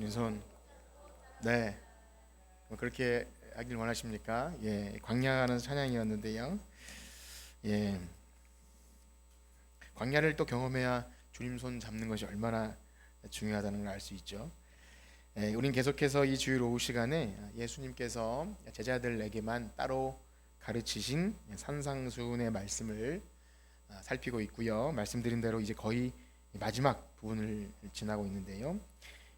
왼손. 네. 뭐 그렇게 하길 원하십니까? 예. 광야하는 찬양이었는데요. 예. 광야를 또 경험해야 주님 손 잡는 것이 얼마나 중요하다는 걸 알 수 있죠. 예. 우린 계속해서 이 주일 오후 시간에 예수님께서 제자들에게만 따로 가르치신 산상수훈의 말씀을 살피고 있고요. 말씀드린 대로 이제 거의 마지막 부분을 지나고 있는데요.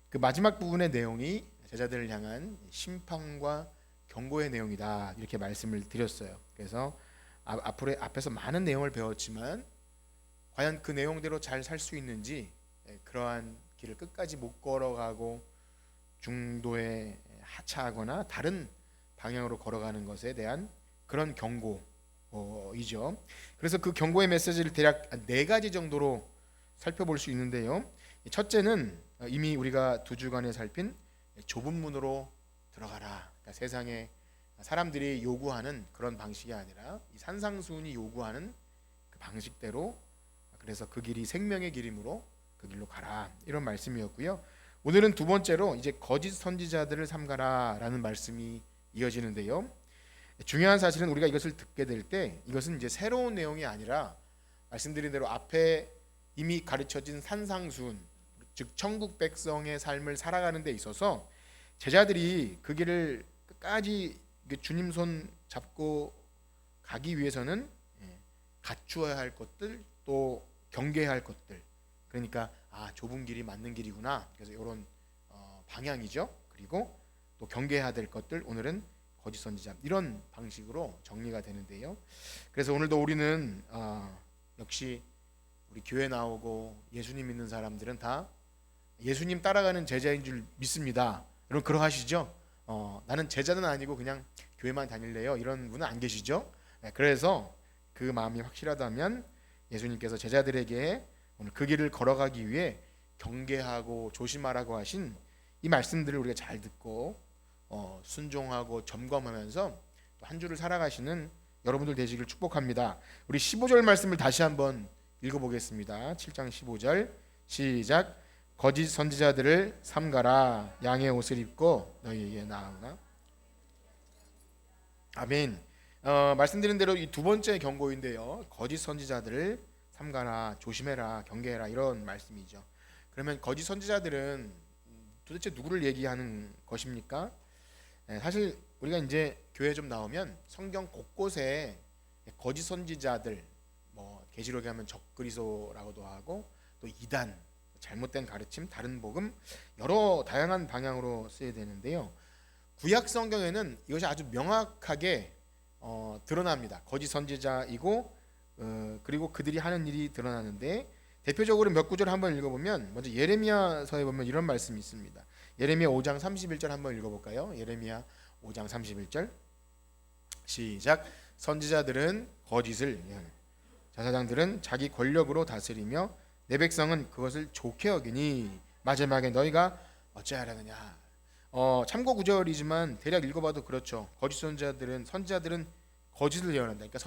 그 마지막 부분의 내용이 제자들을 향한 심판과 경고의 내용이다, 이렇게 말씀을 드렸어요. 그래서 앞에서 많은 내용을 배웠지만 과연 그 내용대로 잘 살 수 있는지, 그러한 길을 끝까지 못 걸어가고 중도에 하차하거나 다른 방향으로 걸어가는 것에 대한 그런 경고이죠. 그래서 그 경고의 메시지를 대략 네 가지 정도로 살펴볼 수 있는데요. 첫째는 이미 우리가 두 주간에 살핀 좁은 문으로 들어가라. 그러니까 세상에 사람들이 요구하는 그런 방식이 아니라 이 산상수훈이 요구하는 그 방식대로, 그래서 그 길이 생명의 길이므로 그 길로 가라, 이런 말씀이었고요. 오늘은 두 번째로 이제 거짓 선지자들을 삼가라라는 말씀이 이어지는데요. 중요한 사실은 우리가 이것을 듣게 될 때 이것은 이제 새로운 내용이 아니라 말씀드린 대로 앞에 이미 가르쳐진 산상수훈, 즉 천국 백성의 삶을 살아가는 데 있어서 제자들이 그 길을 끝까지 주님 손 잡고 가기 위해서는 갖추어야 할 것들, 또 경계해야 할 것들, 그러니까 좁은 길이 맞는 길이구나, 그래서 이런 방향이죠. 그리고 또 경계해야 될 것들, 오늘은 거짓 선지자, 이런 방식으로 정리가 되는데요. 그래서 오늘도 우리는 역시 우리 교회 나오고 예수님 믿는 사람들은 다 예수님 따라가는 제자인 줄 믿습니다. 여러분 그러하시죠? 나는 제자는 아니고 그냥 교회만 다닐래요, 이런 분은 안 계시죠? 그래서 그 마음이 확실하다면 예수님께서 제자들에게 오늘 그 길을 걸어가기 위해 경계하고 조심하라고 하신 이 말씀들을 우리가 잘 듣고 순종하고 점검하면서 또 한 주를 살아가시는 여러분들 되시길 축복합니다. 우리 15절 말씀을 다시 한번 읽어보겠습니다. 7장 15절 시작. 거짓 선지자들을 삼가라. 양의 옷을 입고 너희에게 나아오나. 아멘. 말씀드린 대로 이 두 번째 경고인데요. 거짓 선지자들을 삼가라, 조심해라, 경계해라, 이런 말씀이죠. 그러면 거짓 선지자들은 도대체 누구를 얘기하는 것입니까? 사실 우리가 이제 교회 좀 나오면 성경 곳곳에 거짓 선지자들, 뭐 계시록에 하면 적그리스도라고도 하고 또 이단, 잘못된 가르침, 다른 복음, 여러 다양한 방향으로 쓰여야 되는데요. 구약 성경에는 이것이 아주 명확하게 드러납니다. 거짓 선지자이고 그리고 그들이 하는 일이 드러나는데, 대표적으로 몇 구절 한번 읽어보면, 먼저 예레미야서에 보면 이런 말씀이 있습니다. 예레미야 5장 31절 한번 읽어볼까요? 예레미야 5장 31절 시작. 선지자들은 거짓을, 제사장들은 자기 권력으로 다스리며 내 백성은 그것을 좋게 여기니 마지막에 너희가 어찌하려느냐. 참고 구절이지만 대략 읽어봐도 그렇죠. 거짓 선지자들은 거짓을 예언한다. 그러니까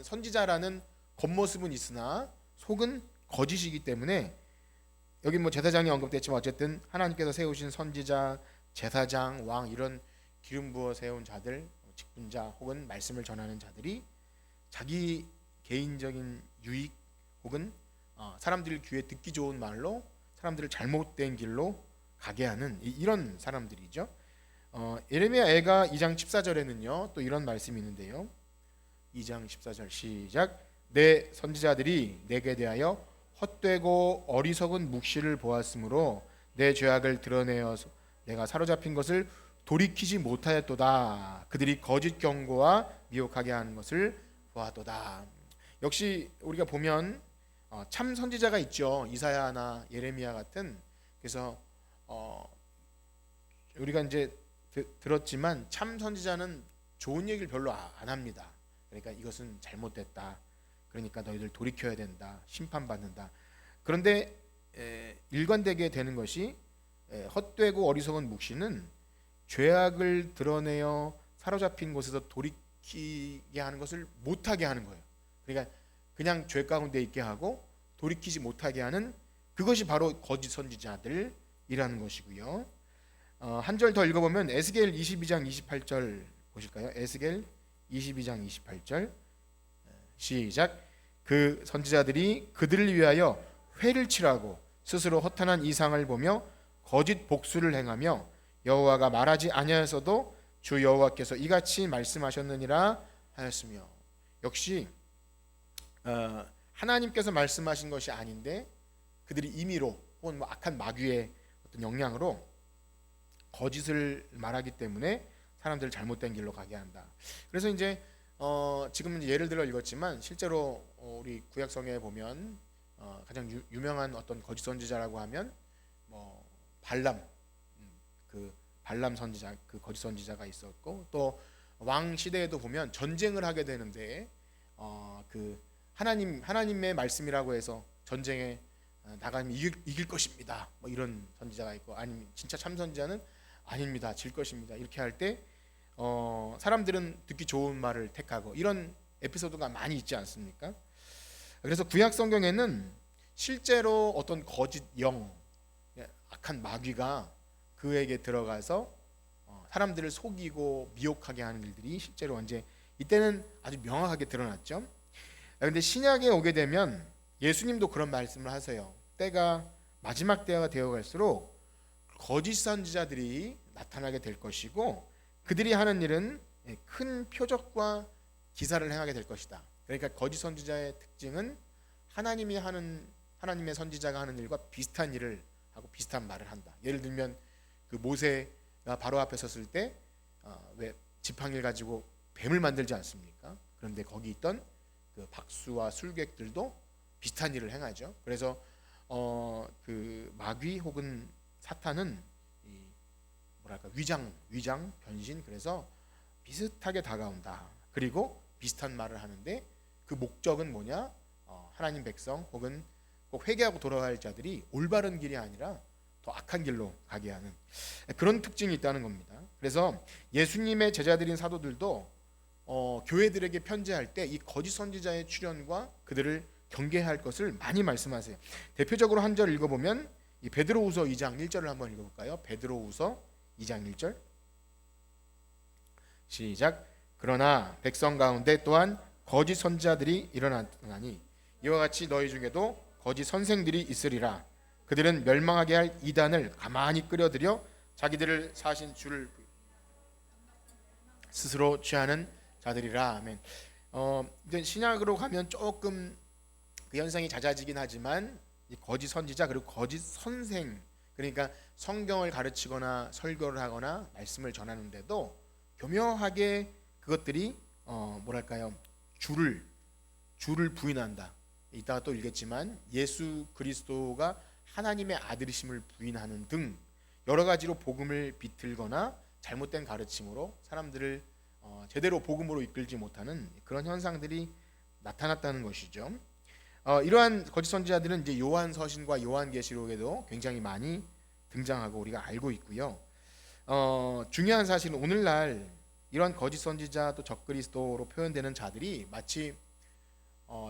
선지자라는 겉모습은 있으나 속은 거짓이기 때문에, 여기 뭐 제사장이 언급됐지만 어쨌든 하나님께서 세우신 선지자, 제사장, 왕, 이런 기름 부어 세운 자들, 직분자 혹은 말씀을 전하는 자들이 자기 개인적인 유익 혹은 사람들 귀에 듣기 좋은 말로 사람들을 잘못된 길로 가게 하는 이런 사람들이죠. 예레미야 애가 2장 14절에는요 또 이런 말씀이 있는데요. 2장 14절 시작. 내 선지자들이 내게 대하여 헛되고 어리석은 묵시를 보았으므로 내 죄악을 드러내어 내가 사로잡힌 것을 돌이키지 못하였도다. 그들이 거짓 경고와 미혹하게 하는 것을 보았도다. 역시 우리가 보면 참 선지자가 있죠. 이사야나 예레미야 같은. 그래서 우리가 이제 들었지만 참 선지자는 좋은 얘기를 별로 안 합니다. 그러니까 이것은 잘못됐다, 그러니까 너희들 돌이켜야 된다, 심판받는다. 그런데 일관되게 되는 것이 헛되고 어리석은 묵시는 죄악을 드러내어 사로잡힌 곳에서 돌이키게 하는 것을 못하게 하는 거예요. 그러니까 그냥 죄 가운데 있게 하고 돌이키지 못하게 하는, 그것이 바로 거짓 선지자들, 이라는 것이고요. 한 절 더 읽어보면 에스겔 22장 28절 보실까요? 에스겔 22장 28절 시작. 그 선지자들이 그들을 위하여 회를 칠하고 스스로 허탄한 이상을 보며 거짓 복수를 행하며 여호와가 말하지 아니하여서도 주 여호와께서 이같이 말씀하셨느니라 하였으며, 역시 하나님께서 말씀하신 것이 아닌데 그들이 임의로 혹은 악한 마귀의 어떤 영향으로 거짓을 말하기 때문에 사람들을 잘못된 길로 가게 한다. 그래서 이제 지금 예를 들어 읽었지만 실제로 우리 구약성에 보면 가장 유명한 어떤 거짓 선지자라고 하면 뭐 발람, 그 발람 선지자, 그 거짓 선지자가 있었고, 또 왕 시대에도 보면 전쟁을 하게 되는데 그 하나님의 말씀이라고 해서 전쟁에 나가면 이길 것입니다, 뭐 이런 선지자가 있고, 아니면 진짜 참 선지자는 아닙니다, 질 것입니다, 이렇게 할 때 사람들은 듣기 좋은 말을 택하고, 이런 에피소드가 많이 있지 않습니까? 그래서 구약 성경에는 실제로 어떤 거짓 영, 악한 마귀가 그에게 들어가서 사람들을 속이고 미혹하게 하는 일들이 실제로 언제 이때는 아주 명확하게 드러났죠. 그런데 신약에 오게 되면 예수님도 그런 말씀을 하세요. 때가 마지막 때가 되어갈수록 거짓 선지자들이 나타나게 될 것이고, 그들이 하는 일은 큰 표적과 기사를 행하게 될 것이다. 그러니까 거짓 선지자의 특징은 하나님의 선지자가 하는 일과 비슷한 일을 하고 비슷한 말을 한다. 예를 들면 그 모세가 바로 앞에 섰을 때 왜 지팡이를 가지고 뱀을 만들지 않습니까? 그런데 거기 있던 그 박수와 술객들도 비슷한 일을 행하죠. 그래서 그 마귀 혹은 사탄은 위장 변신, 그래서 비슷하게 다가온다. 그리고 비슷한 말을 하는데 그 목적은 뭐냐? 하나님 백성 혹은 꼭 회개하고 돌아갈 자들이 올바른 길이 아니라 더 악한 길로 가게 하는 그런 특징이 있다는 겁니다. 그래서 예수님의 제자들인 사도들도 교회들에게 편지할 때 이 거짓 선지자의 출현과 그들을 경계할 것을 많이 말씀하세요. 대표적으로 한 절 읽어보면 이 베드로후서 2장 1절을 한번 읽어볼까요? 베드로후서 2장 1절 시작. 그러나 백성 가운데 또한 거짓 선지자들이 일어나니 이와 같이 너희 중에도 거짓 선생들이 있으리라. 그들은 멸망하게 할 이단을 가만히 끌어들여 자기들을 사신 주를 스스로 취하는 자들이라. 아멘. 이제 신약으로 가면 조금 그 현상이 잦아지긴 하지만 이 거짓 선지자 그리고 거짓 선생, 그러니까 성경을 가르치거나 설교를 하거나 말씀을 전하는데도 교묘하게 그것들이 주를 부인한다. 이따가 또 읽겠지만 예수 그리스도가 하나님의 아들이심을 부인하는 등 여러 가지로 복음을 비틀거나 잘못된 가르침으로 사람들을 제대로 복음으로 이끌지 못하는 그런 현상들이 나타났다는 것이죠. 이러한 거짓 선지자들은 이제 요한 서신과 요한 계시록에도 굉장히 많이 등장하고 우리가 알고 있고요. 중요한 사실은 오늘날 이러한 거짓 선지자 또 적그리스도로 표현되는 자들이 마치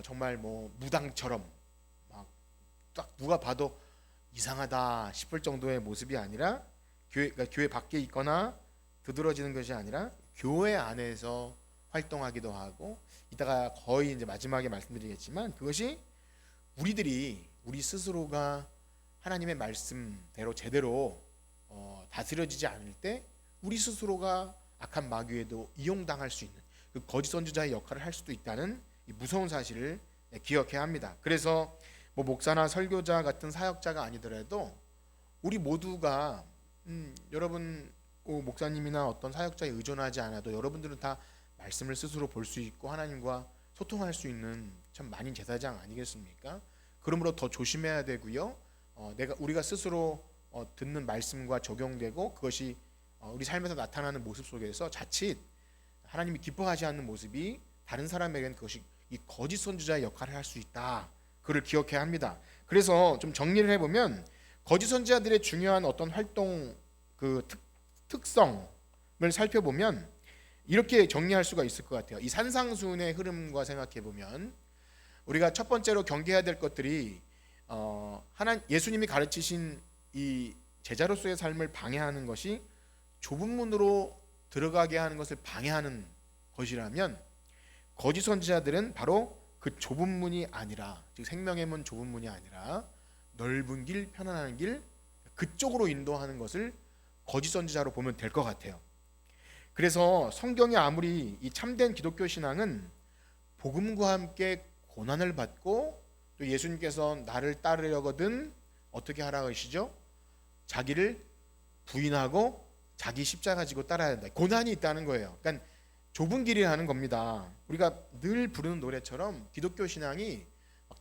정말 뭐 무당처럼 막 딱 누가 봐도 이상하다 싶을 정도의 모습이 아니라 그러니까 교회 밖에 있거나 두드러지는 것이 아니라 교회 안에서 활동하기도 하고, 이따가 거의 이제 마지막에 말씀드리겠지만 그것이 우리 스스로가 하나님의 말씀대로 제대로 다스려지지 않을 때 우리 스스로가 악한 마귀에도 이용당할 수 있는 그 거짓 선지자의 역할을 할 수도 있다는 이 무서운 사실을 기억해야 합니다. 그래서 뭐 목사나 설교자 같은 사역자가 아니더라도 우리 모두가 여러분 목사님이나 어떤 사역자에 의존하지 않아도 여러분들은 다 말씀을 스스로 볼 수 있고 하나님과 소통할 수 있는 참 만인 제사장 아니겠습니까? 그러므로 더 조심해야 되고요. 우리가 스스로 듣는 말씀과 적용되고 그것이 우리 삶에서 나타나는 모습 속에서 자칫 하나님이 기뻐하지 않는 모습이 다른 사람에게는 그것이 이 거짓 선지자의 역할을 할 수 있다. 그를 기억해야 합니다. 그래서 좀 정리를 해보면 거짓 선지자들의 중요한 어떤 활동 그 특성을 살펴보면 이렇게 정리할 수가 있을 것 같아요. 이 산상수훈의 흐름과 생각해 보면 우리가 첫 번째로 경계해야 될 것들이 예수님이 가르치신 이 제자로서의 삶을 방해하는 것이 좁은 문으로 들어가게 하는 것을 방해하는 것이라면 거짓 선지자들은 바로 그 좁은 문이 아니라, 즉 생명의 문 좁은 문이 아니라 넓은 길, 편안한 길, 그쪽으로 인도하는 것을 거짓 선지자로 보면 될 것 같아요. 그래서 성경이 아무리 이 참된 기독교 신앙은 복음과 함께 고난을 받고 또 예수님께서 나를 따르려거든 어떻게 하라고 하시죠? 자기를 부인하고 자기 십자가 지고 따라야 된다. 고난이 있다는 거예요. 그러니까 좁은 길이라는 겁니다. 우리가 늘 부르는 노래처럼 기독교 신앙이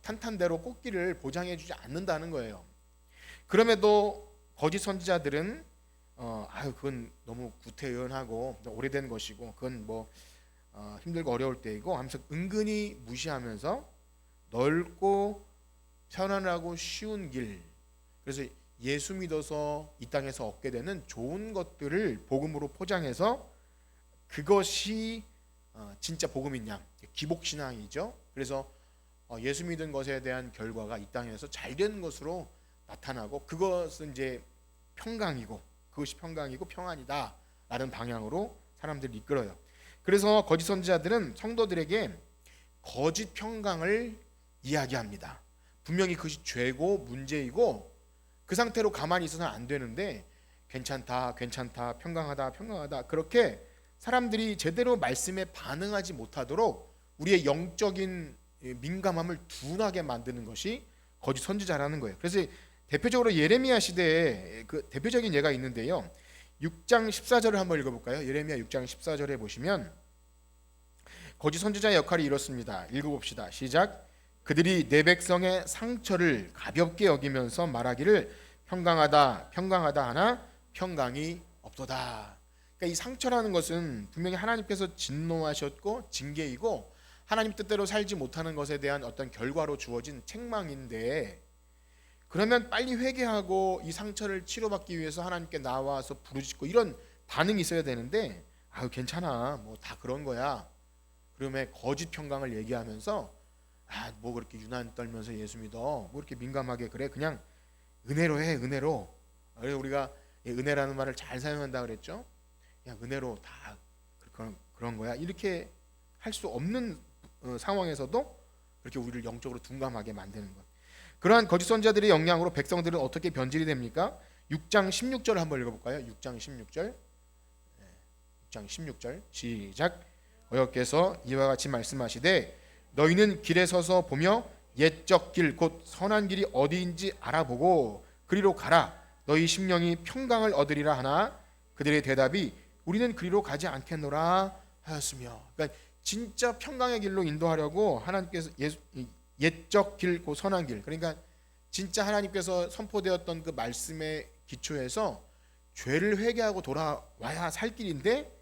탄탄대로 꽃길을 보장해 주지 않는다는 거예요. 그럼에도 거짓 선지자들은 그건 너무 구태의연하고 오래된 것이고 그건 힘들고 어려울 때이고 하면서 은근히 무시하면서 넓고 편안하고 쉬운 길, 그래서 예수 믿어서 이 땅에서 얻게 되는 좋은 것들을 복음으로 포장해서 그것이 진짜 복음인 양, 기복신앙이죠. 그래서 예수 믿은 것에 대한 결과가 이 땅에서 잘 되는 것으로 나타나고 그것은 이제 그것이 평강이고 평안이다 라는 방향으로 사람들을 이끌어요. 그래서 거짓 선지자들은 성도들에게 거짓 평강을 이야기합니다. 분명히 그것이 죄고 문제이고 그 상태로 가만히 있어서는 안 되는데 괜찮다, 평강하다 그렇게 사람들이 제대로 말씀에 반응하지 못하도록 우리의 영적인 민감함을 둔하게 만드는 것이 거짓 선지자라는 거예요. 그래서 대표적으로 예레미야 시대에 그 대표적인 예가 있는데요. 6장 14절을 한번 읽어볼까요? 예레미야 6장 14절에 보시면 거짓 선지자의 역할이 이렇습니다. 읽어봅시다. 시작. 그들이 내 백성의 상처를 가볍게 여기면서 말하기를 평강하다 하나 평강이 없도다. 그러니까 이 상처라는 것은 분명히 하나님께서 진노하셨고 징계이고 하나님 뜻대로 살지 못하는 것에 대한 어떤 결과로 주어진 책망인데, 그러면 빨리 회개하고 이 상처를 치료받기 위해서 하나님께 나와서 부르짖고 이런 반응이 있어야 되는데 괜찮아, 다 그런 거야. 그러면 거짓 평강을 얘기하면서 뭐 그렇게 유난 떨면서 예수 믿어, 뭐 이렇게 민감하게 그래, 그냥 은혜로 해, 은혜로. 그래서 우리가 은혜라는 말을 잘 사용한다 그랬죠. 그냥 은혜로 다 그런 거야. 이렇게 할 수 없는 상황에서도 그렇게 우리를 영적으로 둔감하게 만드는 것. 그러한 거짓 선지자들의 영향으로 백성들은 어떻게 변질이 됩니까? 6장 16절 한번 읽어볼까요? 6장 16절. 6장 16절 시작. 여호와께서 이와 같이 말씀하시되 너희는 길에 서서 보며 옛적 길 곧 선한 길이 어디인지 알아보고 그리로 가라. 너희 심령이 평강을 얻으리라 하나 그들의 대답이 우리는 그리로 가지 않겠노라 하였으며. 그러니까 진짜 평강의 길로 인도하려고 하나님께서 옛적 길 곧 선한 길, 그러니까 진짜 하나님께서 선포되었던 그 말씀의 기초에서 죄를 회개하고 돌아와야 살 길인데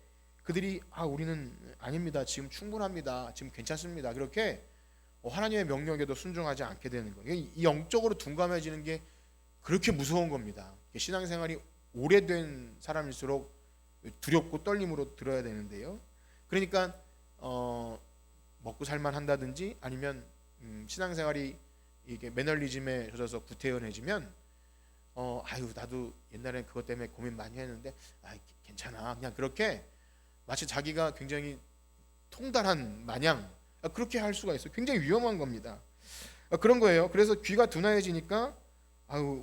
그들이 우리는 아닙니다, 지금 충분합니다, 지금 괜찮습니다, 그렇게 하나님의 명령에도 순종하지 않게 되는 거예요. 이 영적으로 둔감해지는 게 그렇게 무서운 겁니다. 신앙생활이 오래된 사람일수록 두렵고 떨림으로 들어야 되는데요. 그러니까 먹고 살만 한다든지 아니면 신앙생활이 이게 매너리즘에 젖어서 구태연해지면 나도 옛날에 그것 때문에 고민 많이 했는데 괜찮아, 그냥 그렇게 마치 자기가 굉장히 통달한 마냥 그렇게 할 수가 있어요. 굉장히 위험한 겁니다. 그런 거예요. 그래서 귀가 둔화해지니까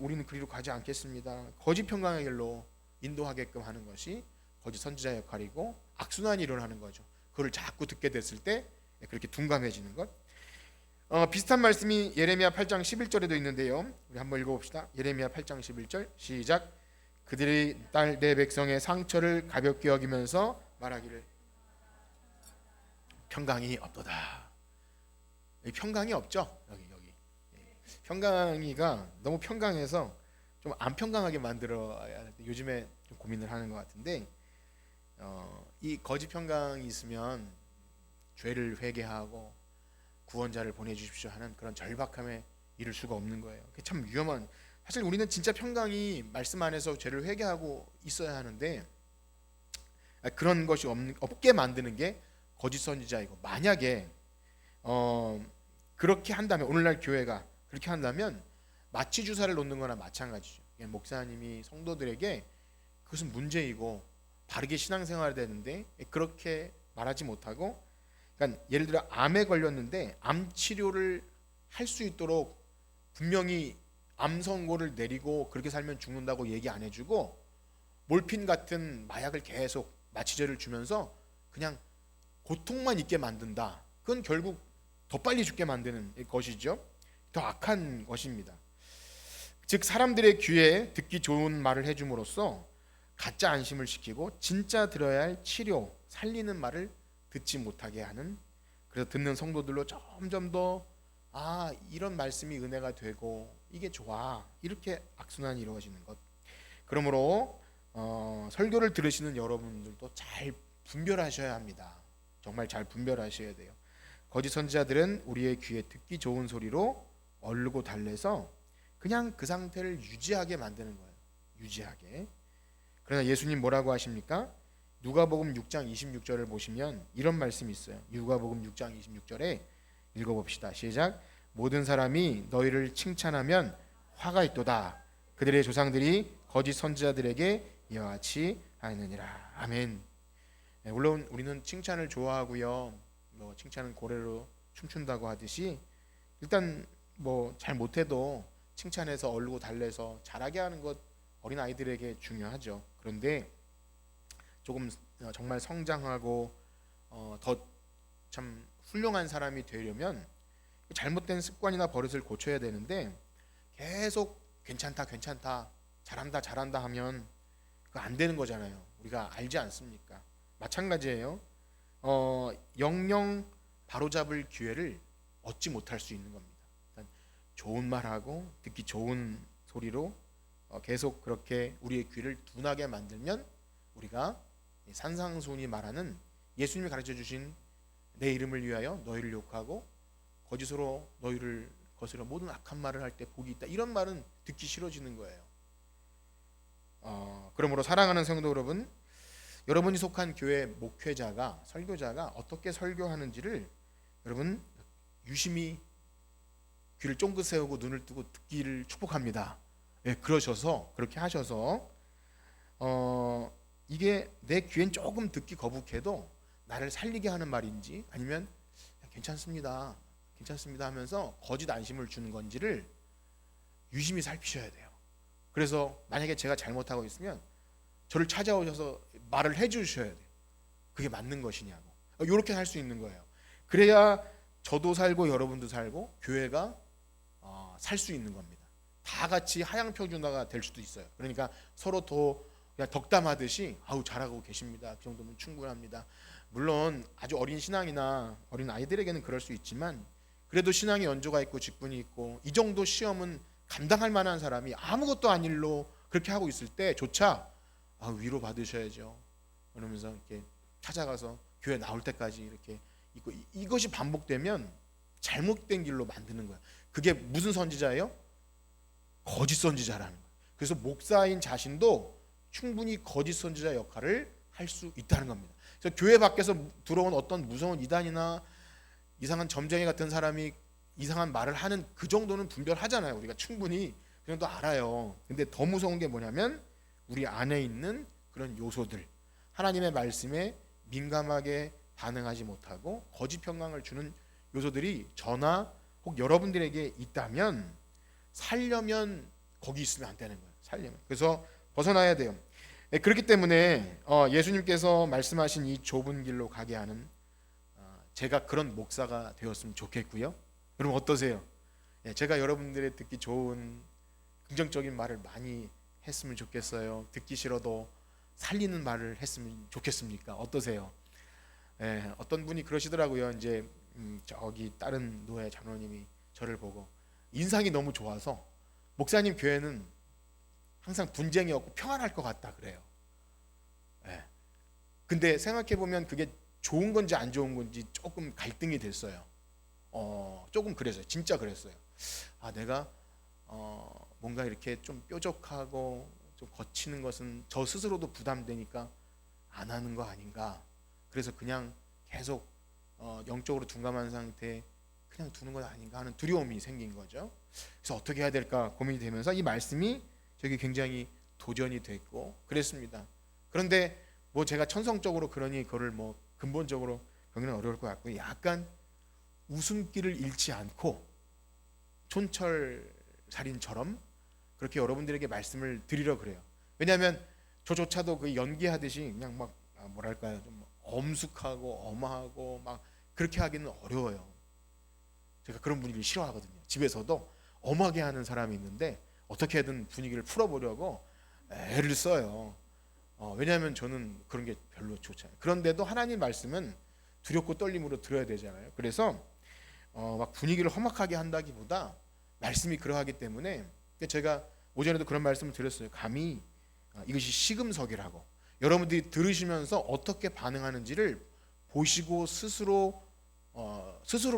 우리는 그리로 가지 않겠습니다, 거짓 평강의 길로 인도하게끔 하는 것이 거짓 선지자의 역할이고 악순환이 일어나는 거죠. 그걸 자꾸 듣게 됐을 때 그렇게 둔감해지는 것. 비슷한 말씀이 예레미야 8장 11절에도 있는데요. 우리 한번 읽어봅시다. 예레미야 8장 11절 시작. 그들이 내 백성의 상처를 가볍게 여기면서 말하기를 평강이 없도다. 평강이 없죠. 여기 평강이가 너무 평강해서 좀 안 평강하게 만들어야 돼. 요즘에 좀 고민을 하는 것 같은데 이 거짓 평강이 있으면 죄를 회개하고 구원자를 보내주십시오 하는 그런 절박함에 이를 수가 없는 거예요. 그게 참 위험한. 사실 우리는 진짜 평강이 말씀 안에서 죄를 회개하고 있어야 하는데 그런 것이 없게 만드는 게 거짓 선지자이고, 만약에 그렇게 한다면 오늘날 교회가 그렇게 한다면 마취 주사를 놓는 거나 마찬가지죠. 목사님이 성도들에게 그것은 문제이고 바르게 신앙생활을 되는데 그렇게 말하지 못하고, 그러니까 예를 들어 암에 걸렸는데 암 치료를 할 수 있도록 분명히 암 선고를 내리고 그렇게 살면 죽는다고 얘기 안 해주고 몰핀 같은 마약을 계속 마취제를 주면서 그냥 고통만 있게 만든다. 그건 결국 더 빨리 죽게 만드는 것이죠. 더 악한 것입니다. 즉 사람들의 귀에 듣기 좋은 말을 해줌으로써 가짜 안심을 시키고 진짜 들어야 할 치료, 살리는 말을 듣지 못하게 하는, 그래서 듣는 성도들로 점점 더 이런 말씀이 은혜가 되고 이게 좋아, 이렇게 악순환이 이루어지는 것. 그러므로 설교를 들으시는 여러분들도 잘 분별하셔야 합니다. 정말 잘 분별하셔야 돼요. 거짓 선지자들은 우리의 귀에 듣기 좋은 소리로 얼르고 달래서 그냥 그 상태를 유지하게 만드는 거예요. 유지하게. 그러나 예수님 뭐라고 하십니까? 누가복음 6장 26절을 보시면 이런 말씀이 있어요. 누가복음 6장 26절에 읽어봅시다. 시작. 모든 사람이 너희를 칭찬하면 화가 있도다. 그들의 조상들이 거짓 선지자들에게 이와 같이 하느니라. 아멘. 물론 우리는 칭찬을 좋아하고요. 칭찬은 고래로 춤춘다고 하듯이 일단 잘 못해도 칭찬해서 얼르고 달래서 잘하게 하는 것 어린 아이들에게 중요하죠. 그런데 조금 정말 성장하고 더 참 훌륭한 사람이 되려면 잘못된 습관이나 버릇을 고쳐야 되는데 계속 괜찮다 잘한다 하면 그거 안 되는 거잖아요. 우리가 알지 않습니까? 마찬가지예요. 영영 바로잡을 기회를 얻지 못할 수 있는 겁니다. 좋은 말하고 듣기 좋은 소리로 계속 그렇게 우리의 귀를 둔하게 만들면 우리가 산상수훈이 말하는 예수님이 가르쳐 주신 내 이름을 위하여 너희를 욕하고 거짓으로 너희를 거스려 모든 악한 말을 할 때 복이 있다, 이런 말은 듣기 싫어지는 거예요. 그러므로 사랑하는 성도 여러분, 여러분이 속한 교회 목회자가, 설교자가 어떻게 설교하는지를 여러분 유심히 귀를 쫑긋 세우고 눈을 뜨고 듣기를 축복합니다. 그렇게 하셔서 이게 내 귀엔 조금 듣기 거북해도 나를 살리게 하는 말인지 아니면 괜찮습니다 하면서 거짓 안심을 주는 건지를 유심히 살피셔야 돼요. 그래서 만약에 제가 잘못하고 있으면 저를 찾아오셔서 말을 해주셔야 돼요. 그게 맞는 것이냐고. 이렇게 할 수 있는 거예요. 그래야 저도 살고 여러분도 살고 교회가 살 수 있는 겁니다. 다 같이 하향평준화가 될 수도 있어요. 그러니까 서로 더 그냥 덕담하듯이 잘하고 계십니다, 그 정도면 충분합니다. 물론 아주 어린 신앙이나 어린 아이들에게는 그럴 수 있지만 그래도 신앙의 연조가 있고 직분이 있고 이 정도 시험은 감당할 만한 사람이 아무것도 아닌 일로 그렇게 하고 있을 때조차 위로 받으셔야죠. 그러면서 이렇게 찾아가서 교회 나올 때까지 이렇게 있고, 이것이 반복되면 잘못된 길로 만드는 거예요. 그게 무슨 선지자예요? 거짓 선지자라는 거예요. 그래서 목사인 자신도 충분히 거짓 선지자 역할을 할 수 있다는 겁니다. 그래서 교회 밖에서 들어온 어떤 무서운 이단이나 이상한 점쟁이 같은 사람이 이상한 말을 하는 그 정도는 분별하잖아요. 우리가 충분히 그 정도 알아요. 근데 더 무서운 게 뭐냐면 우리 안에 있는 그런 요소들, 하나님의 말씀에 민감하게 반응하지 못하고 거짓 평강을 주는 요소들이 저나 혹 여러분들에게 있다면 살려면 거기 있으면 안 되는 거예요. 살려면. 그래서 벗어나야 돼요. 그렇기 때문에 예수님께서 말씀하신 이 좁은 길로 가게 하는 제가 그런 목사가 되었으면 좋겠고요. 여러분 어떠세요? 제가 여러분들의 듣기 좋은 긍정적인 말을 많이 했으면 좋겠어요. 듣기 싫어도 살리는 말을 했으면 좋겠습니까? 어떠세요? 어떤 분이 그러시더라고요. 이제 저기 다른 노예 장로님이 저를 보고 인상이 너무 좋아서 목사님 교회는 항상 분쟁이 없고 평안할 것 같다 그래요. 근데 생각해 보면 그게 좋은 건지 안 좋은 건지 조금 갈등이 됐어요. 조금 그랬어요. 진짜 그랬어요. 내가 뭔가 이렇게 좀 뾰족하고 좀 거치는 것은 저 스스로도 부담되니까 안 하는 거 아닌가. 그래서 그냥 계속 영적으로 둔감한 상태에 그냥 두는 건 아닌가 하는 두려움이 생긴 거죠. 그래서 어떻게 해야 될까 고민이 되면서 이 말씀이 저게 굉장히 도전이 됐고 그랬습니다. 그런데 뭐 제가 천성적으로 그러니 그거를 뭐 근본적으로 병에는 어려울 것 같고 약간 웃음기를 잃지 않고 촌철살인처럼 그렇게 여러분들에게 말씀을 드리려 그래요. 왜냐하면 저조차도 그 연기하듯이 그냥 막 뭐랄까요, 좀 엄숙하고 엄하고 막 그렇게 하기는 어려워요. 제가 그런 분위기를 싫어하거든요. 집에서도 엄하게 하는 사람이 있는데 어떻게든 분위기를 풀어보려고 애를 써요. 왜냐하면 저는 그런 게 별로 좋지 않아요. 그런데도 하나님 말씀은 두렵고 떨림으로 들어야 되잖아요. 그래서 막 분위기를 험악하게 한다기보다 말씀이 그러하기 때문에 제가 오전에도 그런 말씀을 드렸어요. 감히 이것이 시금석이라고 여러분들이 들으시면서 어떻게 반응하는지를 보시고 스스로를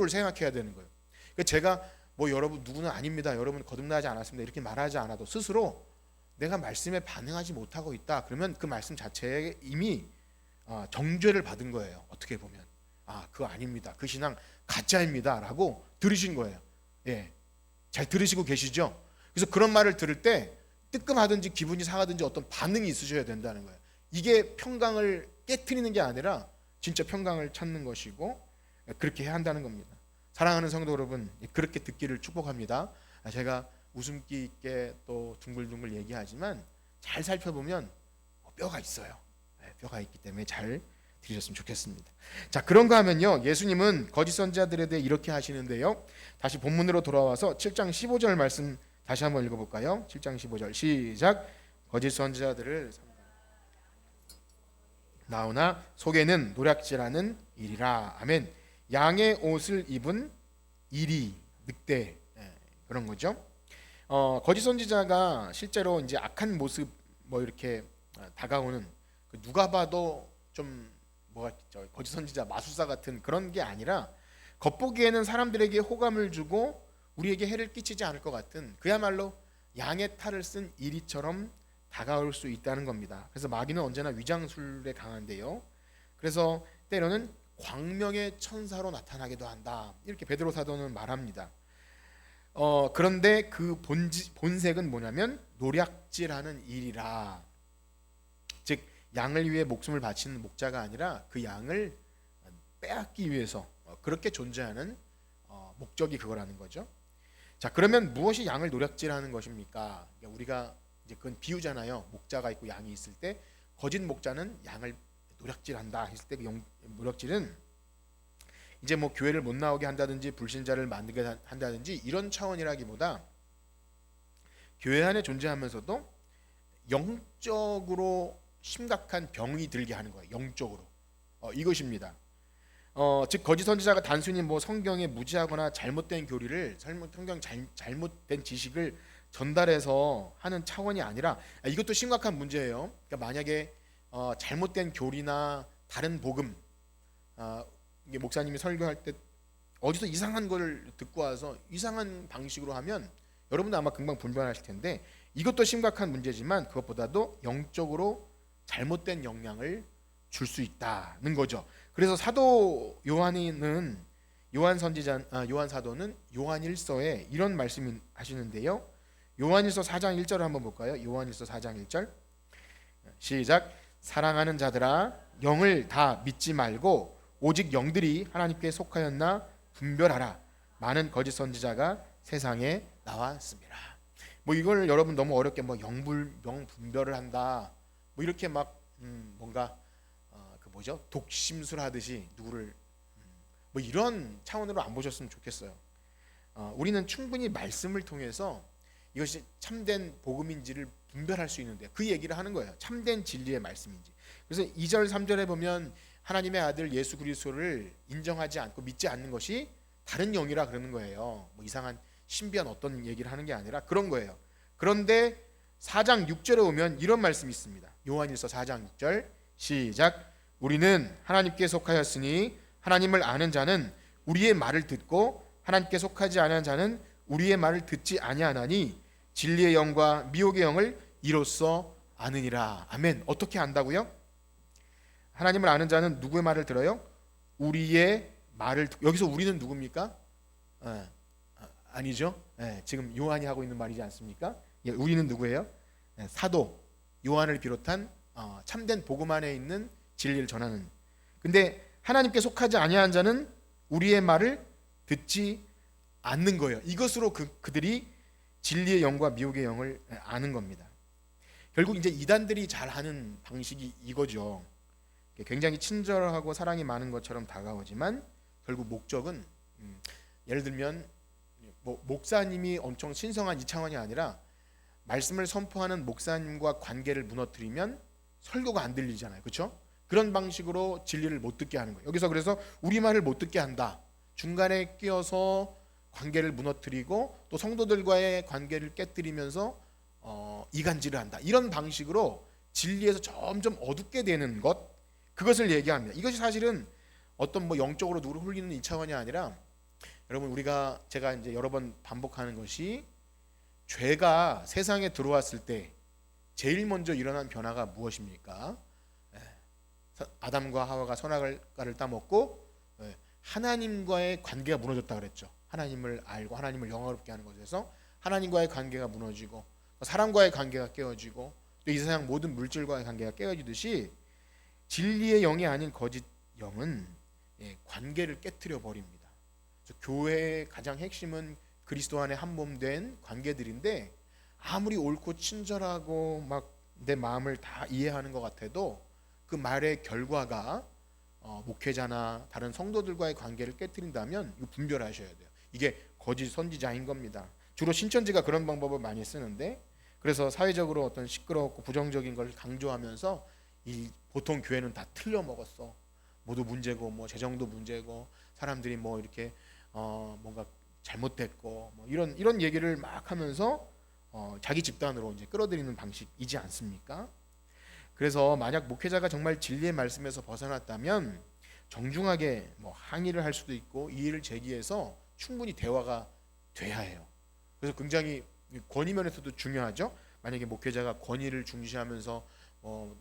생각해야 되는 거예요. 그러니까 제가 뭐 여러분 누구는 아닙니다, 여러분 거듭나지 않았습니다 이렇게 말하지 않아도 스스로 내가 말씀에 반응하지 못하고 있다 그러면 그 말씀 자체에 이미 정죄를 받은 거예요. 어떻게 보면 그거 아닙니다, 그 신앙 가짜입니다 라고 들으신 거예요. 예, 잘 들으시고 계시죠? 그래서 그런 말을 들을 때 뜨끔하든지 기분이 상하든지 어떤 반응이 있으셔야 된다는 거예요. 이게 평강을 깨트리는 게 아니라 진짜 평강을 찾는 것이고 그렇게 해야 한다는 겁니다. 사랑하는 성도 여러분, 그렇게 듣기를 축복합니다. 제가 웃음기 있게 또 둥글둥글 얘기하지만 잘 살펴보면 뼈가 있어요. 뼈가 있기 때문에 잘 들으셨으면 좋겠습니다. 자, 그런가 하면요, 예수님은 거짓 선지자들에 대해 이렇게 하시는데요. 다시 본문으로 돌아와서 7장 15절 말씀 다시 한번 읽어볼까요? 7장 15절 시작. 거짓 선지자들을 나오나 속에는 노략질하는 일이라. 아멘. 양의 옷을 입은 이리 늑대, 그런 거죠. 거짓 선지자가 실제로 이제 악한 모습 뭐 이렇게 다가오는 누가 봐도 좀 뭐가 거짓 선지자 마술사 같은 그런 게 아니라 겉보기에는 사람들에게 호감을 주고 우리에게 해를 끼치지 않을 것 같은 그야말로 양의 탈을 쓴 이리처럼 다가올 수 있다는 겁니다. 그래서 마귀는 언제나 위장술에 강한데요. 그래서 때로는 광명의 천사로 나타나기도 한다. 이렇게 베드로 사도는 말합니다. 그런데 그 본색은 뭐냐면 노략질하는 일이라. 즉 양을 위해 목숨을 바치는 목자가 아니라 그 양을 빼앗기 위해서 그렇게 존재하는 목적이 그거라는 거죠. 자, 그러면 무엇이 양을 노략질하는 것입니까? 그러니까 우리가 이제 그건 비유잖아요. 목자가 있고 양이 있을 때 거짓 목자는 양을 노략질한다 했을 때 그 노략질은 이제 뭐 교회를 못 나오게 한다든지 불신자를 만들게 한다든지 이런 차원이라기보다 교회 안에 존재하면서도 영적으로 심각한 병이 들게 하는 거예요. 영적으로 이것입니다. 즉 거짓 선지자가 단순히 뭐 성경에 무지하거나 잘못된 교리를 성경 잘못된 지식을 전달해서 하는 차원이 아니라 이것도 심각한 문제예요. 그러니까 만약에 잘못된 교리나 다른 복음, 이게 목사님이 설교할 때 어디서 이상한 걸 듣고 와서 이상한 방식으로 하면 여러분도 아마 금방 분별하실 텐데 이것도 심각한 문제지만 그것보다도 영적으로 잘못된 영향을 줄 수 있다는 거죠. 그래서 사도 요한은 요한 사도는 요한일서에 이런 말씀을 하시는데요. 요한일서 4장 1절을 한번 볼까요? 요한일서 4장 1절 시작. 사랑하는 자들아 영을 다 믿지 말고 오직 영들이 하나님께 속하였나 분별하라. 많은 거짓 선지자가 세상에 나왔습니다. 뭐 이걸 여러분 너무 어렵게 뭐 영 분별을 한다 뭐 이렇게 막 뭔가 그 뭐죠, 독심술 하듯이 누구를 뭐 이런 차원으로 안 보셨으면 좋겠어요. 우리는 충분히 말씀을 통해서 이것이 참된 복음인지를 분별할 수 있는데 그 얘기를 하는 거예요. 참된 진리의 말씀인지. 그래서 2절 3절에 보면 하나님의 아들 예수 그리스도를 인정하지 않고 믿지 않는 것이 다른 영이라 그러는 거예요. 뭐 이상한 신비한 어떤 얘기를 하는 게 아니라 그런 거예요. 그런데 4장 6절에 오면 이런 말씀이 있습니다. 요한일서 4장 6절 시작. 우리는 하나님께 속하였으니 하나님을 아는 자는 우리의 말을 듣고 하나님께 속하지 않은 자는 우리의 말을 듣지 아니하나니 진리의 영과 미혹의 영을 이로써 아느니라. 아멘. 어떻게 안다고요? 하나님을 아는 자는 누구의 말을 들어요? 우리의 말을. 여기서 우리는 누굽니까? 아니죠. 지금 요한이 하고 있는 말이지 않습니까? 우리는 누구예요? 사도 요한을 비롯한 참된 복음 안에 있는 진리를 전하는. 근데 하나님께 속하지 아니한 자는 우리의 말을 듣지 않는 거예요. 이것으로 그들이 진리의 영과 미혹의 영을 아는 겁니다. 결국 이제 이단들이 잘 하는 방식이 이거죠. 굉장히 친절하고 사랑이 많은 것처럼 다가오지만 결국 목적은 예를 들면 뭐 목사님이 엄청 신성한 이 차원이 아니라 말씀을 선포하는 목사님과 관계를 무너뜨리면 설교가 안 들리잖아요. 그렇죠? 그런 방식으로 진리를 못 듣게 하는 거예요. 여기서 그래서 우리 말을 못 듣게 한다. 중간에 끼어서 관계를 무너뜨리고 또 성도들과의 관계를 깨뜨리면서 이간질을 한다. 이런 방식으로 진리에서 점점 어둡게 되는 것, 그것을 얘기합니다. 이것이 사실은 어떤 뭐 영적으로 누구를 홀리는 이 차원이 아니라, 여러분 제가 이제 여러 번 반복하는 것이, 죄가 세상에 들어왔을 때 제일 먼저 일어난 변화가 무엇입니까? 아담과 하와가 선악과를 따먹고 하나님과의 관계가 무너졌다 그랬죠. 하나님을 알고 하나님을 영화롭게 하는 것에서 하나님과의 관계가 무너지고 사람과의 관계가 깨어지고 또 이 세상 모든 물질과의 관계가 깨어지듯이 진리의 영이 아닌 거짓 영은 관계를 깨뜨려 버립니다. 그래서 교회의 가장 핵심은 그리스도 안에 한 몸 된 관계들인데, 아무리 옳고 친절하고 막 내 마음을 다 이해하는 것 같아도 그 말의 결과가 목회자나 다른 성도들과의 관계를 깨뜨린다면 이거 분별하셔야 돼요. 이게 거짓 선지자인 겁니다. 주로 신천지가 그런 방법을 많이 쓰는데, 그래서 사회적으로 어떤 시끄럽고 부정적인 걸 강조하면서 이 보통 교회는 다 틀려 먹었어, 모두 문제고 뭐 재정도 문제고 사람들이 뭐 이렇게 뭔가 잘못됐고 뭐 이런 얘기를 막 하면서 자기 집단으로 이제 끌어들이는 방식이지 않습니까? 그래서 만약 목회자가 정말 진리의 말씀에서 벗어났다면 정중하게 뭐 항의를 할 수도 있고 이의를 제기해서 충분히 대화가 돼야 해요. 그래서 굉장히 권위 면에서도 중요하죠. 만약에 목회자가 권위를 중시하면서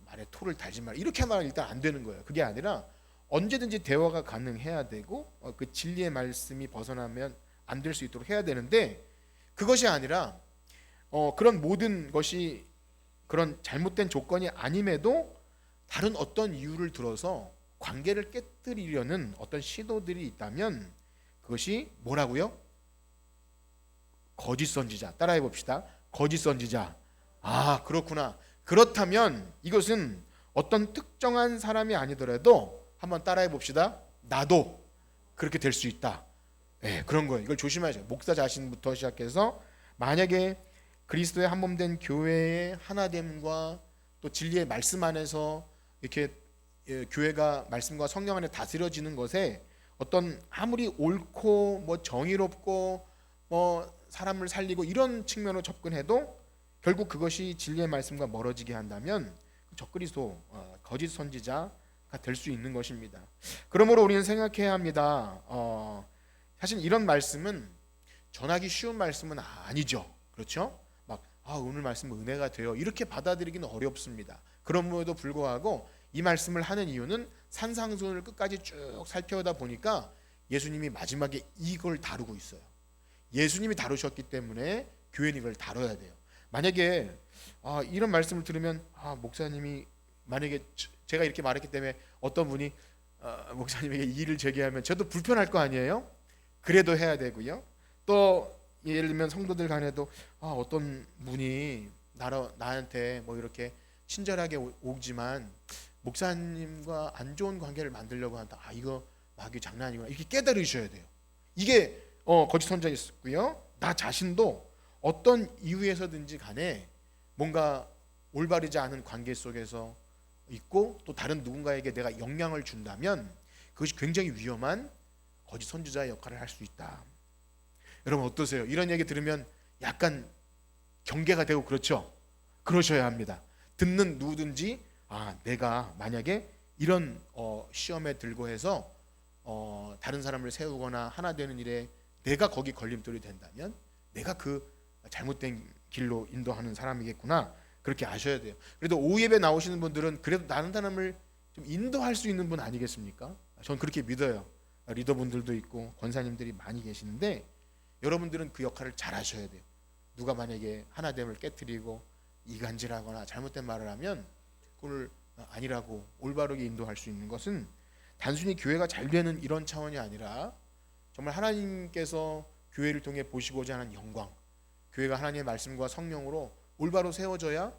말에 토를 달지 말라 이렇게 하면 일단 안 되는 거예요. 그게 아니라 언제든지 대화가 가능해야 되고 그 진리의 말씀이 벗어나면 안 될 수 있도록 해야 되는데, 그것이 아니라 그런 모든 것이 그런 잘못된 조건이 아님에도 다른 어떤 이유를 들어서 관계를 깨뜨리려는 어떤 시도들이 있다면 그것이 뭐라고요? 거짓 선지자. 따라해 봅시다. 거짓 선지자. 아, 그렇구나. 그렇다면 이것은 어떤 특정한 사람이 아니더라도 한번 따라해 봅시다. 나도 그렇게 될 수 있다. 네, 그런 거예요. 이걸 조심하셔야 돼요. 목사 자신부터 시작해서 만약에 그리스도의 한 몸 된 교회의 하나됨과 또 진리의 말씀 안에서 이렇게 교회가 말씀과 성령 안에 다스려지는 것에 어떤 아무리 옳고 뭐 정의롭고 뭐 사람을 살리고 이런 측면으로 접근해도 결국 그것이 진리의 말씀과 멀어지게 한다면 적그리스도 거짓 선지자가 될 수 있는 것입니다. 그러므로 우리는 생각해야 합니다. 사실 이런 말씀은 전하기 쉬운 말씀은 아니죠. 그렇죠? 오늘 말씀 은혜가 돼요, 이렇게 받아들이기는 어렵습니다. 그럼에도 불구하고 이 말씀을 하는 이유는 산상수훈을 끝까지 쭉 살펴다 보니까 예수님이 마지막에 이걸 다루고 있어요. 예수님이 다루셨기 때문에 교회는 이걸 다뤄야 돼요. 만약에 이런 말씀을 들으면 목사님이, 만약에 제가 이렇게 말했기 때문에 어떤 분이 목사님에게 이의를 제기하면 저도 불편할 거 아니에요? 그래도 해야 되고요. 또 예를 들면 성도들 간에도 어떤 분이 나한테 뭐 이렇게 친절하게 오지만 목사님과 안 좋은 관계를 만들려고 한다. 이거 마귀 장난 아니구나. 이렇게 깨달으셔야 돼요. 이게 거짓 선지자였고요. 나 자신도 어떤 이유에서든지 간에 뭔가 올바르지 않은 관계 속에서 있고 또 다른 누군가에게 내가 영향을 준다면 그것이 굉장히 위험한 거짓 선지자의 역할을 할 수 있다. 여러분 어떠세요? 이런 얘기 들으면 약간 경계가 되고 그렇죠? 그러셔야 합니다. 듣는 누구든지 내가 만약에 이런 시험에 들고 해서 다른 사람을 세우거나 하나 되는 일에 내가 거기 걸림돌이 된다면 내가 그 잘못된 길로 인도하는 사람이겠구나, 그렇게 아셔야 돼요. 그래도 오후 예배 나오시는 분들은 그래도 다른 사람을 좀 인도할 수 있는 분 아니겠습니까? 전 그렇게 믿어요. 리더분들도 있고 권사님들이 많이 계시는데 여러분들은 그 역할을 잘 하셔야 돼요. 누가 만약에 하나됨을 깨뜨리고 이간질하거나 잘못된 말을 하면 그걸 아니라고 올바르게 인도할 수 있는 것은 단순히 교회가 잘 되는 이런 차원이 아니라 정말 하나님께서 교회를 통해 보시고자 하는 영광, 교회가 하나님의 말씀과 성령으로 올바로 세워져야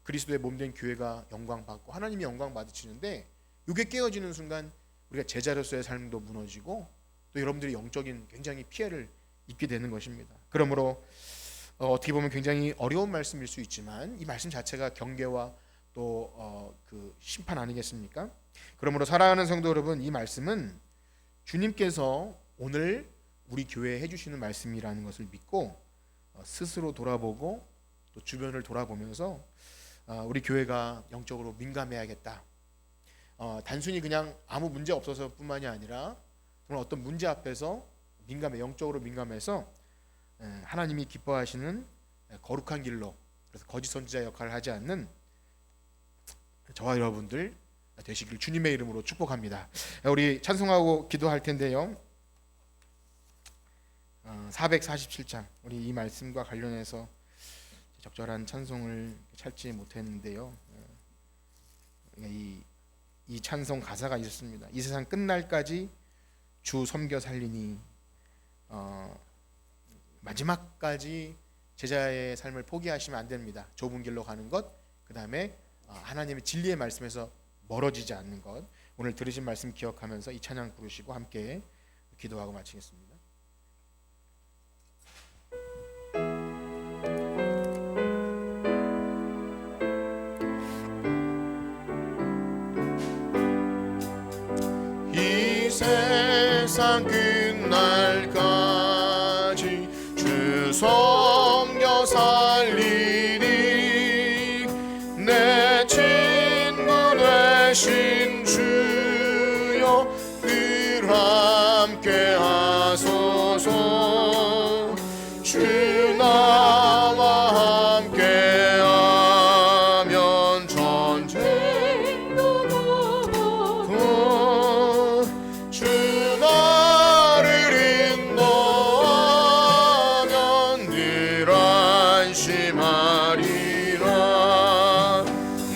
그리스도의 몸된 교회가 영광받고 하나님이 영광 받으시는데, 이게 깨어지는 순간 우리가 제자로서의 삶도 무너지고 또 여러분들이 영적인 굉장히 피해를 입게 되는 것입니다. 그러므로 어떻게 보면 굉장히 어려운 말씀일 수 있지만 이 말씀 자체가 경계와 또 그 심판 아니겠습니까? 그러므로 사랑하는 성도 여러분, 이 말씀은 주님께서 오늘 우리 교회에 해주시는 말씀이라는 것을 믿고 스스로 돌아보고 또 주변을 돌아보면서 우리 교회가 영적으로 민감해야겠다. 단순히 그냥 아무 문제 없어서 뿐만이 아니라 정말 어떤 문제 앞에서 영적으로 민감해서 하나님이 기뻐하시는 거룩한 길로, 그래서 거짓 선지자 역할을 하지 않는 저와 여러분들 되시길 주님의 이름으로 축복합니다. 우리 찬송하고 기도할 텐데요. 447장, 우리 이 말씀과 관련해서 적절한 찬송을 찾지 못했는데요. 이 찬송 가사가 있었습니다. 이 세상 끝날까지 주 섬겨 살리니, 마지막까지 제자의 삶을 포기하시면 안 됩니다. 좁은 길로 가는 것, 그 다음에 하나님의 진리의 말씀에서 멀어지지 않는 것. 오늘 들으신 말씀 기억하면서 이 찬양 부르시고 함께 기도하고 마치겠습니다. 이 세상 끝날까지 주 섬겨 살리니, 내 친구 되신 주여 늘 함께 하소서. 주 나와 함께 하면 전쟁도 넘어도, 주 나를 인도하면 늘 안심하리라.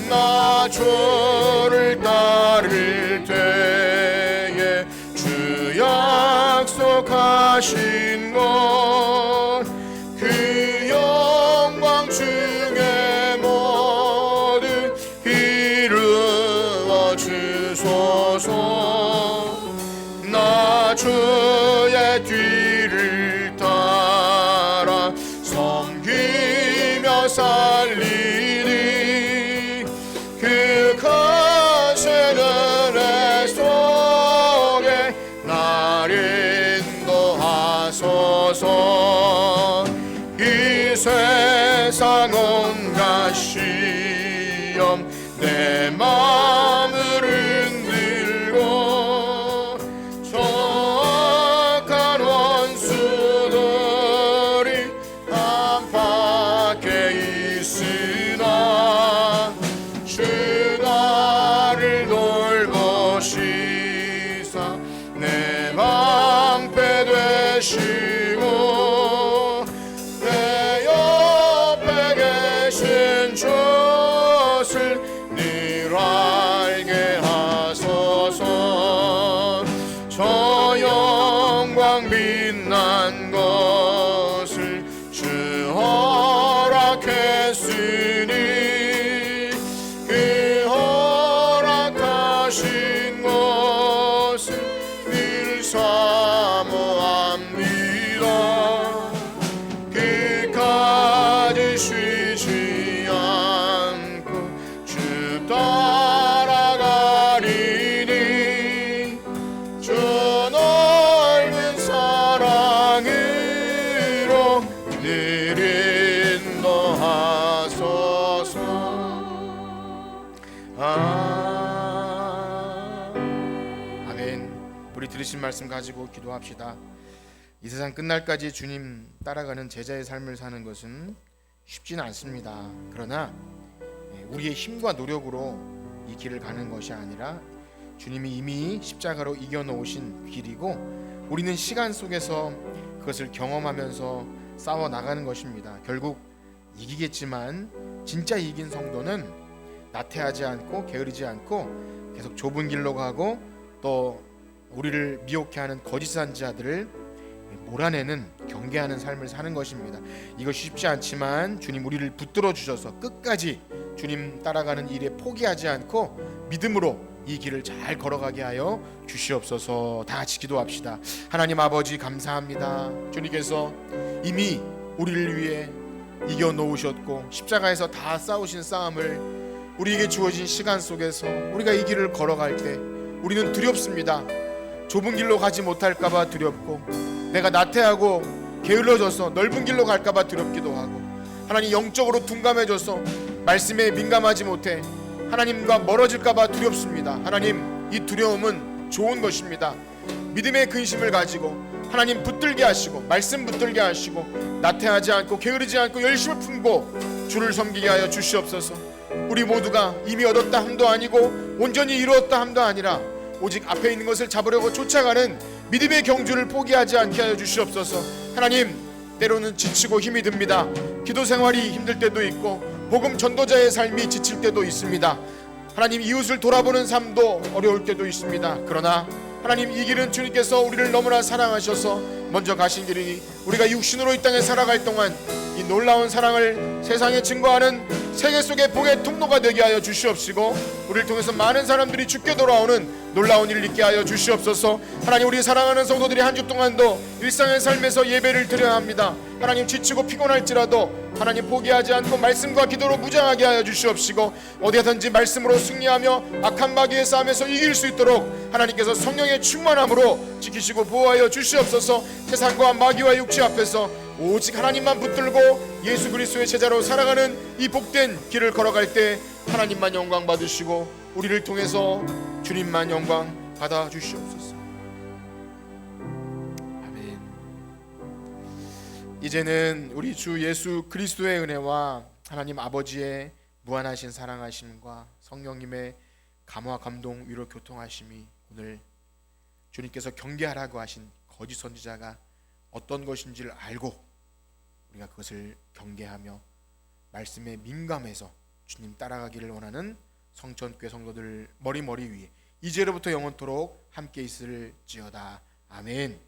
나 주를 따를 때에 주 약속하신 것, 그 영광 중에 모두 이루어 주소서. 나 주의 뒤를 따라 섬기며 살리니, 그 거센 은혜 속에 날 인도하소서. 이 세상 온갖 시험 내 마음을 흔들고, 정악한 원수들이 안팎에 있으나, 주 나를 돌보시사 내 방패 되시고, 내 옆에 계신 주를 늘 알게 하소서. 저 영광 빛난 것을 주 허락했으니, 그 허락하신 것을 늘 사모합니다. 끝까지 쉬지 않고 주 따라가리니, 주 넓은 사랑으로 늘 인도하소서. 아멘. 우리 들으신 말씀 가지고 기도합시다. 이 세상 끝날까지 주님 따라가는 제자의 삶을 사는 것은 쉽지는 않습니다. 그러나 우리의 힘과 노력으로 이 길을 가는 것이 아니라 주님이 이미 십자가로 이겨놓으신 길이고, 우리는 시간 속에서 그것을 경험하면서 싸워 나가는 것입니다. 결국 이기겠지만 진짜 이긴 성도는 나태하지 않고 게으르지 않고 계속 좁은 길로 가고 또 우리를 미혹해하는 거짓 선지자들을 몰아내는 경계하는 삶을 사는 것입니다. 이것이 쉽지 않지만 주님 우리를 붙들어 주셔서 끝까지 주님 따라가는 일에 포기하지 않고 믿음으로 이 길을 잘 걸어가게 하여 주시옵소서. 다 같이 기도합시다. 하나님 아버지 감사합니다. 주님께서 이미 우리를 위해 이겨놓으셨고 십자가에서 다 싸우신 싸움을 우리에게 주어진 시간 속에서 우리가 이 길을 걸어갈 때 우리는 두렵습니다. 좁은 길로 가지 못할까봐 두렵고 내가 나태하고 게을러져서 넓은 길로 갈까봐 두렵기도 하고 하나님 영적으로 둔감해져서 말씀에 민감하지 못해 하나님과 멀어질까봐 두렵습니다. 하나님 이 두려움은 좋은 것입니다. 믿음의 근심을 가지고 하나님 붙들게 하시고 말씀 붙들게 하시고 나태하지 않고 게으르지 않고 열심을 품고 주를 섬기게 하여 주시옵소서. 우리 모두가 이미 얻었다 함도 아니고 온전히 이루었다 함도 아니라 오직 앞에 있는 것을 잡으려고 쫓아가는 믿음의 경주를 포기하지 않게 하여 주시옵소서. 하나님 때로는 지치고 힘이 듭니다. 기도 생활이 힘들 때도 있고 복음 전도자의 삶이 지칠 때도 있습니다. 하나님 이웃을 돌아보는 삶도 어려울 때도 있습니다. 그러나 하나님 이 길은 주님께서 우리를 너무나 사랑하셔서 먼저 가신 길이니 우리가 육신으로 이 땅에 살아갈 동안 이 놀라운 사랑을 세상에 증거하는 세계 속의 복의 통로가 되게 하여 주시옵시고 우리를 통해서 많은 사람들이 주께 돌아오는 놀라운 일을 있게 하여 주시옵소서. 하나님 우리 사랑하는 성도들이 한 주 동안도 일상의 삶에서 예배를 드려야 합니다. 하나님 지치고 피곤할지라도 하나님 포기하지 않고 말씀과 기도로 무장하게 하여 주시옵시고 어디든지 말씀으로 승리하며 악한 마귀의 싸움에서 이길 수 있도록 하나님께서 성령의 충만함으로 지키시고 보호하여 주시옵소서. 세상과 마귀와 육체 앞에서 오직 하나님만 붙들고 예수 그리스도의 제자로 살아가는 이 복된 길을 걸어갈 때 하나님만 영광 받으시고 우리를 통해서 주님만 영광 받아 주시옵소서. 아멘. 이제는 우리 주 예수 그리스도의 은혜와 하나님 아버지의 무한하신 사랑하심과 성령님의 감화 감동 위로 교통하심이 오늘 주님께서 경계하라고 하신 거짓 선지자가 어떤 것인지를 알고 우리가 그것을 경계하며 말씀에 민감해서 주님 따라가기를 원하는 성천교회 성도들 머리 위에 이제로부터 영원토록 함께 있을지어다. 아멘.